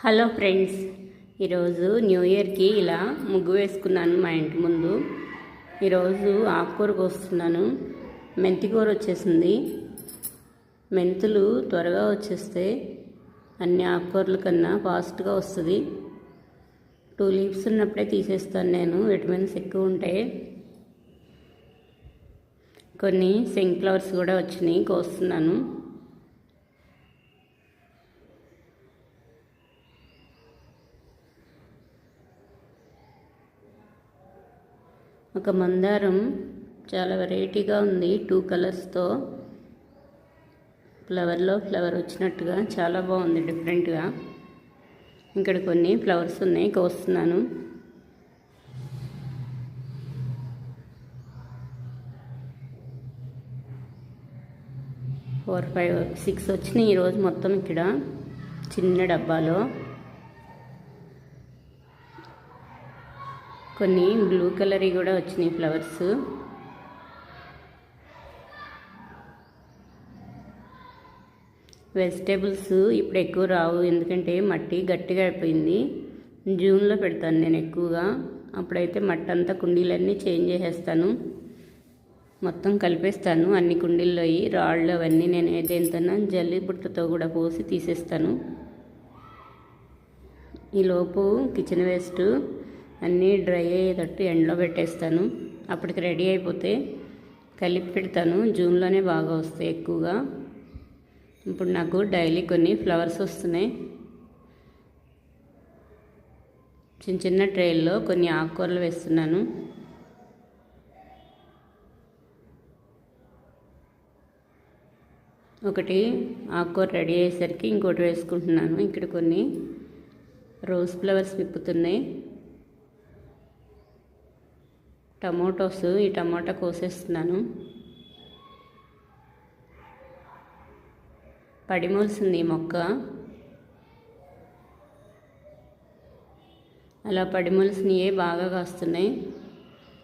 Hello friends, ఈరోజు new ఇయర్కి ఇలా ముగ్గు వేసుకున్నాను మా ఇంటి ముందు. ఈరోజు ఆకుకూర కోస్తున్నాను. మెంతికూర వచ్చేసింది. మెంతులు త్వరగా వచ్చేస్తే అన్ని ఆకుకూరల కన్నా ఫాస్ట్గా వస్తుంది. 2 లీవ్స్ ఉన్నప్పుడే తీసేస్తాను నేను, విటమిన్స్ ఎక్కువ ఉంటాయి. కొన్ని సన్ఫ్లవర్స్ కూడా వచ్చినాయి, కోస్తున్నాను. ఒక మందారం చాలా వెరైటీగా ఉంది, 2 కలర్స్తో ఫ్లవర్లో ఫ్లవర్ వచ్చినట్టుగా చాలా బాగుంది, డిఫరెంట్గా. ఇక్కడ కొన్ని ఫ్లవర్స్ ఉన్నాయి, కోస్తున్నాను. ఫోర్ 5 6 వచ్చినాయి ఈరోజు మొత్తం. ఇక్కడ చిన్న డబ్బాలో కొన్ని బ్లూ కలర్ కూడా వచ్చినాయి ఫ్లవర్స్. వెజిటేబుల్స్ ఇప్పుడు ఎక్కువ రావు, ఎందుకంటే మట్టి గట్టిగా అయిపోయింది. జూన్లో పెడతాను నేను ఎక్కువగా. అప్పుడైతే మట్టి అంతా కుండీలన్నీ చేంజ్ చేసేస్తాను, మొత్తం కలిపేస్తాను. అన్ని కుండీల్లో రాళ్ళు అవన్నీ నేను ఏదైనా జల్లి బుట్టతో కూడా పోసి తీసేస్తాను. ఈలోపు కిచెన్ వేస్ట్ అన్నీ డ్రై అయ్యేటట్టు ఎండలో పెట్టేస్తాను. అప్పటికి రెడీ అయిపోతే కలిపి పెడతాను. జూన్లోనే బాగా వస్తాయి ఎక్కువగా. ఇప్పుడు నాకు డైలీ కొన్ని ఫ్లవర్స్ వస్తున్నాయి. చిన్న చిన్న ట్రేల్లో కొన్ని ఆకుకూరలు వేస్తున్నాను. ఒకటి ఆకుకూర రెడీ అయ్యేసరికి ఇంకోటి వేసుకుంటున్నాను. ఇక్కడ కొన్ని రోజ్ ఫ్లవర్స్ విప్పుతున్నాయి. టమోటోస్, ఈ టమాటా కోసేస్తున్నాను. పడిమోల్సింది ఈ మొక్క. అలా పడిమోల్సినవే బాగా కాస్తున్నాయి,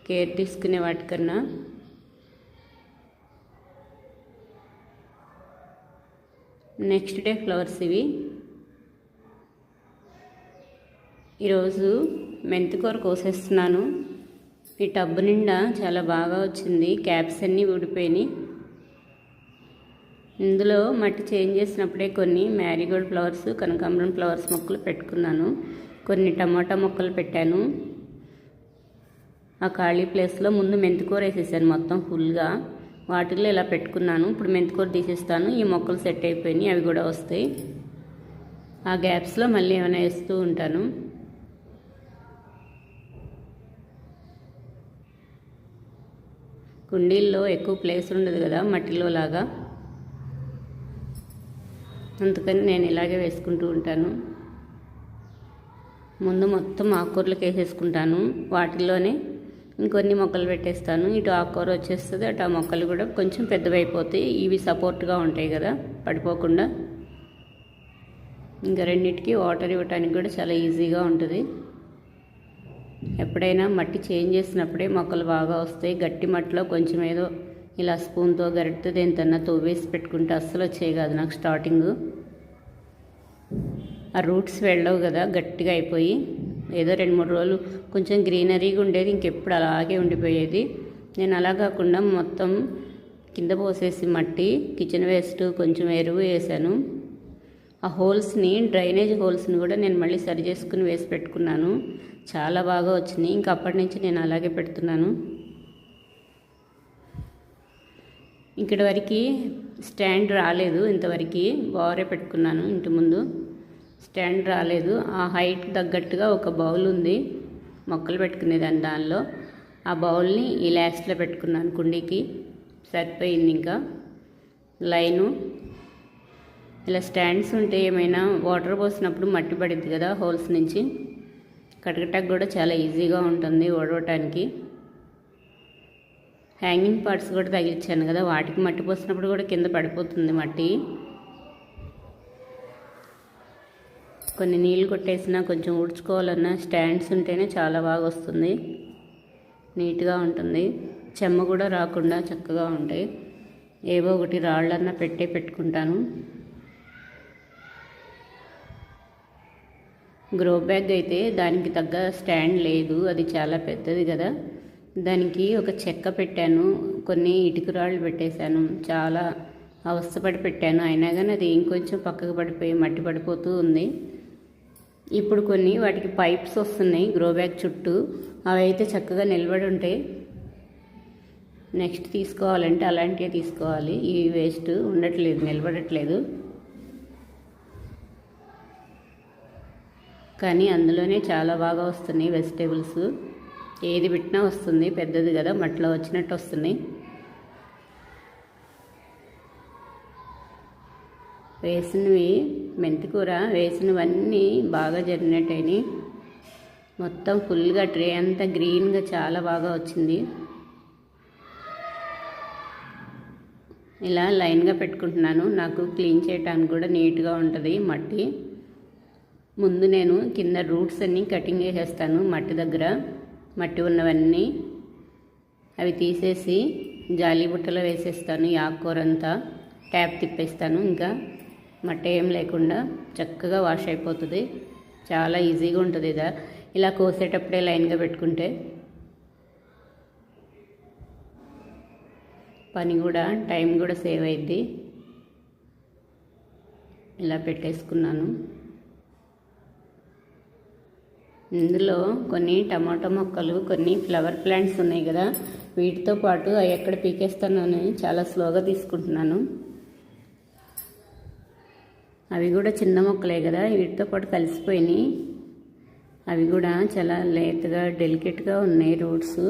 కేర్ తీసుకునే వాటికన్నా. నెక్స్ట్ డే ఫ్లవర్స్ ఇవి. ఈరోజు మెంతికూర కోసేస్తున్నాను. ఈ టబ్బు నిండా చాలా బాగా వచ్చింది, క్యాప్స్ అన్నీ ఊడిపోయినాయి. ఇందులో మట్టి చేంజ్ చేసినప్పుడే కొన్ని మ్యారీగోల్డ్ ఫ్లవర్స్, కనకాంబరం ఫ్లవర్స్ మొక్కలు పెట్టుకున్నాను. కొన్ని టమాటా మొక్కలు పెట్టాను. ఆ ఖాళీ ప్లేస్లో ముందు మెంతికూర వేసేసాను మొత్తం ఫుల్గా. వాటిల్లో ఇలా పెట్టుకున్నాను. ఇప్పుడు మెంతికూర తీసేస్తాను. ఈ మొక్కలు సెట్ అయిపోయినాయి, అవి కూడా వస్తాయి. ఆ గ్యాప్స్లో మళ్ళీ ఏమైనా వేస్తూ ఉంటాను. కుండీల్లో ఎక్కువ ప్లేస్ ఉండదు కదా మట్టిలో లాగా, అందుకని నేను ఇలాగే వేసుకుంటూ ఉంటాను. ముందు మొత్తం ఆకుకూరలకు వేసేసుకుంటాను, వాటిల్లోనే ఇంకొన్ని మొక్కలు పెట్టేస్తాను. ఇటు ఆకుకూర వచ్చేస్తుంది, అటు ఆ మొక్కలు కూడా కొంచెం పెద్దవైపోతాయి. ఇవి సపోర్ట్గా ఉంటాయి కదా పడిపోకుండా. ఇంకా రెండింటికి వాటర్ ఇవ్వటానికి కూడా చాలా ఈజీగా ఉంటుంది. ఎప్పుడైనా మట్టి చేంజ్ చేసినప్పుడే మొక్కలు బాగా వస్తాయి. గట్టి మట్టిలో కొంచెం ఏదో ఇలా స్పూన్తో గరిటతో దేనితోన్నా తవ్వేసి పెట్టుకుంటే అస్సలు వచ్చేవి కాదు నాకు స్టార్టింగ్. ఆ రూట్స్ వెళ్ళవు కదా, గట్టిగా అయిపోయి ఏదో 2-3 రోజులు కొంచెం గ్రీనరీగా ఉండేది, ఇంకెప్పుడు అలాగే ఉండిపోయేది. నేను అలా కాకుండా మొత్తం కింద పోసేసి మట్టి, కిచెన్ వేస్ట్, కొంచెం ఎరువు వేసాను. ఆ హోల్స్ని, డ్రైనేజ్ హోల్స్ని కూడా నేను మళ్ళీ సరి చేసుకుని వేసి పెట్టుకున్నాను. చాలా బాగా వచ్చినాయి. ఇంకా అప్పటి నుంచి నేను అలాగే పెడుతున్నాను. ఇక్కడ వరకు స్టాండ్ రాలేదు, ఇంతవరకు బారే పెట్టుకున్నాను. ఇంటి ముందు స్టాండ్ రాలేదు. ఆ హైట్ తగ్గట్టుగా ఒక బౌల్ ఉంది మొక్కలు పెట్టుకునేదాన్ని, దానిలో ఆ బౌల్ని ఈ లాస్ట్లో పెట్టుకున్నాను. కుండీకి సరిపోయింది. ఇంకా లైను ఇలా స్టాండ్స్ ఉంటే ఏమైనా వాటర్ పోసినప్పుడు మట్టి పడుద్ది కదా హోల్స్ నుంచి, కడగటానికి కూడా చాలా ఈజీగా ఉంటుంది ఓడవటానికి. హ్యాంగింగ్ పార్ట్స్ కూడా తగిలించాను కదా, వాటికి మట్టి పోసినప్పుడు కూడా కింద పడిపోతుంది మట్టి. కొన్ని నీళ్ళు కొట్టేసినా కొంచెం ఊడ్చుకోవాలన్నా స్టాండ్స్ ఉంటేనే చాలా బాగా వస్తుంది, నీట్గా ఉంటుంది. చెమ్మ కూడా రాకుండా చక్కగా ఉంటాయి. ఏవో ఒకటి రాళ్ళన్నా పెట్టుకుంటాను. గ్రో బ్యాగ్ అయితే దానికి తగ్గ స్టాండ్ లేదు, అది చాలా పెద్దది కదా. దానికి ఒక చెక్క పెట్టాను, కొన్ని ఇటుకరాళ్ళు పెట్టేశాను, చాలా అవస్థపడి పెట్టాను. అయినా కానీ అది ఇంకొంచెం పక్కకు పడిపోయి మట్టి పడిపోతూ ఉంది. ఇప్పుడు కొన్ని వాటికి పైప్స్ వస్తున్నాయి గ్రో బ్యాగ్ చుట్టూ, అవి అయితే చక్కగా నిలబడి ఉంటాయి. నెక్స్ట్ తీసుకోవాలంటే అలాంటివి తీసుకోవాలి, ఈ వేస్ట్ ఉండట్లేదు, నిలబడట్లేదు. కానీ అందులోనే చాలా బాగా వస్తున్నాయి వెజిటేబుల్స్, ఏది పెట్టినా వస్తుంది, పెద్దది కదా మట్టిలో వచ్చినట్టు వస్తున్నాయి. వేసినవి మెంతికూర వేసినవన్నీ బాగా జర్మినేట్ అయినాయి. మొత్తం ఫుల్గా ట్రే అంతా గ్రీన్గా చాలా బాగా వచ్చింది. ఇలా లైన్గా పెట్టుకుంటున్నాను, నాకు క్లీన్ చేయడానికి కూడా నీట్గా ఉంటుంది మట్టి. ముందు నేను కింద రూట్స్ అన్నీ కటింగ్ చేసేస్తాను, మట్టి దగ్గర మట్టి ఉన్నవన్నీ అవి తీసేసి జాలి బుట్టలో వేసేస్తాను. ఈ ఆకుకూర అంతా ట్యాప్ తిప్పేస్తాను, ఇంకా మట్టి ఏం లేకుండా చక్కగా వాష్ అయిపోతుంది. చాలా ఈజీగా ఉంటుంది ఇలా కోసేటప్పుడే లైన్గా పెట్టుకుంటే. పని కూడా టైం కూడా సేవ్ అయ్యిద్ది. ఇలా పెట్టేసుకున్నాను. ఇందులో కొన్ని టమాటో మొక్కలు, కొన్ని ఫ్లవర్ ప్లాంట్స్ ఉన్నాయి కదా, వీటితో పాటు అవి ఎక్కడ పీకేస్తానని చాలా స్లోగా తీసుకుంటున్నాను. అవి కూడా చిన్న మొక్కలే కదా, వీటితో పాటు కలిసిపోయినాయి. అవి కూడా చాలా లేతగా డెలికేట్గా ఉన్నాయి రూట్స్.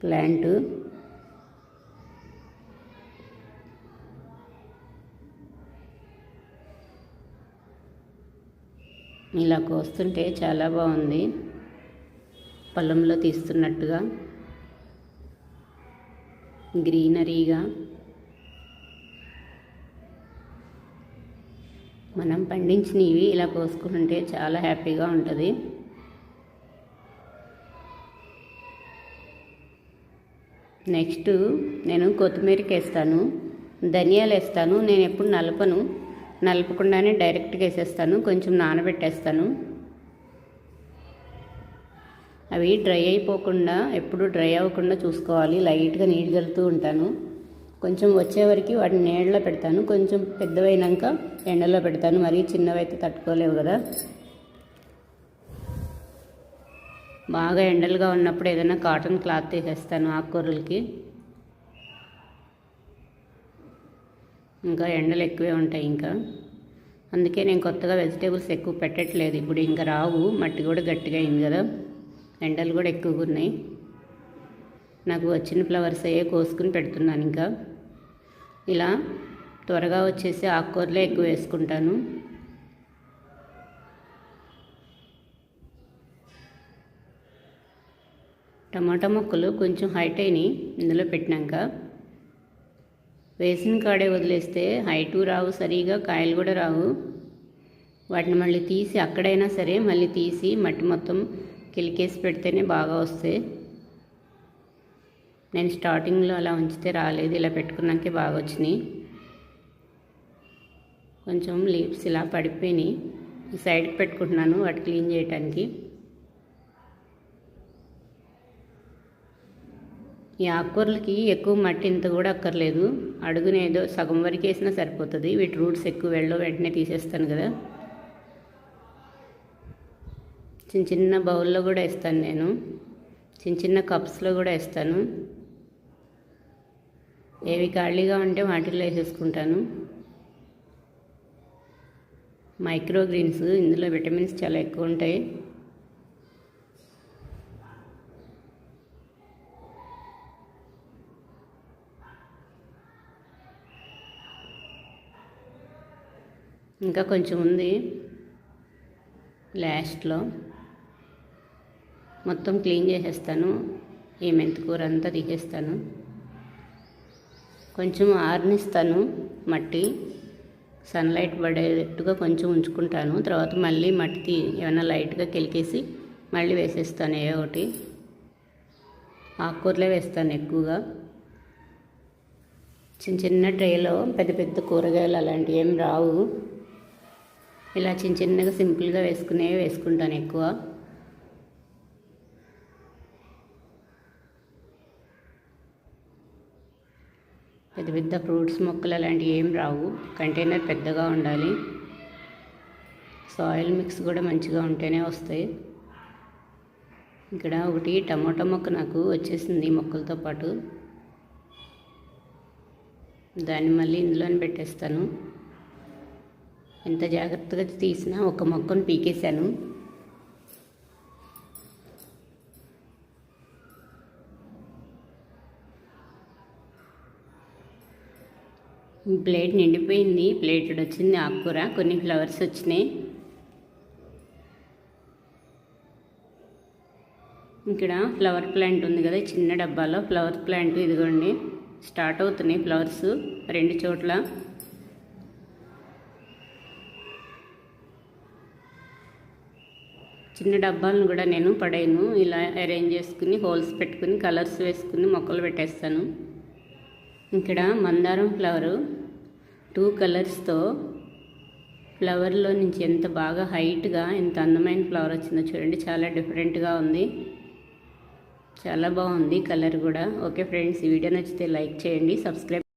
ప్లాంట్ ఇలా కోస్తుంటే చాలా బాగుంది, పొలంలో తీస్తున్నట్టుగా గ్రీనరీగా. మనం పండించినవి ఇలా కోసుకుంటుంటే చాలా హ్యాపీగా ఉంటుంది. నెక్స్ట్ నేను కొత్తిమీరకి వేస్తాను, ధనియాలు వేస్తాను. నేను ఎప్పుడు నలపకుండానే డైరెక్ట్గా వేసేస్తాను, కొంచెం నానబెట్టేస్తాను. అవి డ్రై అయిపోకుండా, ఎప్పుడు డ్రై అవ్వకుండా చూసుకోవాలి. లైట్గా నీళ్ళు జల్లుతూ ఉంటాను. కొంచెం వచ్చేవరకు వాటిని నీళ్ళలో పెడతాను, కొంచెం పెద్దవైనాక ఎండలో పెడతాను. మరీ చిన్నవైతే తట్టుకోలేవు కదా. బాగా ఎండలుగా ఉన్నప్పుడు ఏదైనా కాటన్ క్లాత్ తీసేస్తాను ఆకుకూరలకి. ఇంకా ఎండలు ఎక్కువే ఉంటాయి ఇంకా, అందుకే నేను కొత్తగా వెజిటేబుల్స్ ఎక్కువ పెట్టట్లేదు. ఇప్పుడు ఇంకా రావు, మట్టి కూడా గట్టిగా అయింది కదా, ఎండలు కూడా ఎక్కువగా ఉన్నాయి. నాకు వచ్చిన ఫ్లవర్స్ అయ్యే కోసుకుని పెడుతున్నాను. ఇంకా ఇలా త్వరగా వచ్చేసి ఆకుకూరలే ఎక్కువ వేసుకుంటాను. టమాటా మొక్కలు కొంచెం హైట్ అయినాయి ఇందులో పెట్టినాక. వేసిన కాడే వదిలేస్తే హైటు రావు, సరిగా కాయలు కూడా రావు. వాటిని మళ్ళీ తీసి, అక్కడైనా సరే మళ్ళీ తీసి మట్టి మొత్తం కిలికేసి పెడితేనే బాగా వస్తాయి. నేను స్టార్టింగ్లో అలా ఉంచితే రాలేదు, ఇలా పెట్టుకున్నాకే బాగా వచ్చినాయి. కొంచెం లీవ్స్ ఇలా పడిపోయినాయి, ఈ సైడ్కి పెట్టుకుంటున్నాను వాటి క్లీన్ చేయడానికి. ఈ ఆకుకూరలకి ఎక్కువ మట్టి ఇంత కూడా అక్కర్లేదు, అడుగునేదో సగం వరకు వేసినా సరిపోతుంది. వీటి రూట్స్ ఎక్కువ వెంటనే తీసేస్తాను కదా. చిన్న చిన్న బౌల్లో కూడా వేస్తాను నేను, చిన్న చిన్న కప్స్లో కూడా వేస్తాను. ఏవి ఖాళీగా ఉంటే వాటిల్లో వేసేసుకుంటాను. మైక్రో గ్రీన్స్, ఇందులో విటమిన్స్ చాలా ఎక్కువ ఉంటాయి. ఇంకా కొంచెం ఉంది లాస్ట్లో, మొత్తం క్లీన్ చేసేస్తాను. ఈ మెంతికూర అంతా తీసేస్తాను, కొంచెం ఆరనిస్తాను. మట్టి సన్లైట్ పడేటట్టుగా కొంచెం ఉంచుకుంటాను. తర్వాత మళ్ళీ మట్టి ఏమైనా లైట్గా కెలికేసి మళ్ళీ వేసేస్తాను. ఏ ఒకటి ఆకుకూరలే వేస్తాను ఎక్కువగా. చిన్న చిన్న ట్రేలో పెద్ద పెద్ద కూరగాయలు అలాంటివి ఏం రావు. ఇలా చిన్న చిన్నగా సింపుల్గా వేసుకుంటాను ఎక్కువ. పెద్ద పెద్ద ఫ్రూట్స్ మొక్కలు అలాంటివి ఏం రావు. కంటైనర్ పెద్దగా ఉండాలి. సాయిల్ మిక్స్ కూడా మంచిగా ఉంటేనే వస్తాయి. ఇక్కడ ఒకటి టమాటా మొక్క నాకు వచ్చేసింది మొక్కలతో పాటు. దాన్ని మళ్ళీ ఇందులోనే పెట్టేస్తాను. ఎంత జాగ్రత్తగా తీసినా ఒక మొక్కను పీకేశాను. ప్లేట్ నిండిపోయింది. ప్లేటెడ్ వచ్చింది ఆకుకూర. కొన్ని ఫ్లవర్స్ వచ్చినాయి. ఇక్కడ ఫ్లవర్ ప్లాంట్ ఉంది కదా, చిన్న డబ్బాలో ఫ్లవర్ ప్లాంట్. ఇదిగోండి స్టార్ట్ అవుతున్నాయి ఫ్లవర్స్ 2 చోట్ల. చిన్న డబ్బాలను కూడా నేను పడేయను. ఇలా అరేంజ్ చేసుకుని హోల్స్ పెట్టుకుని కలర్స్ వేసుకుని మొక్కలు పెట్టేస్తాను. ఇక్కడ మందారం ఫ్లవరు 2 కలర్స్తో ఫ్లవర్లో నుంచి ఎంత బాగా హైట్గా ఎంత అందమైన ఫ్లవర్ వచ్చిందో చూడండి. చాలా డిఫరెంట్గా ఉంది. చాలా బాగుంది కలర్ కూడా. ఓకే ఫ్రెండ్స్, ఈ వీడియో నచ్చితే లైక్ చేయండి, సబ్స్క్రైబ్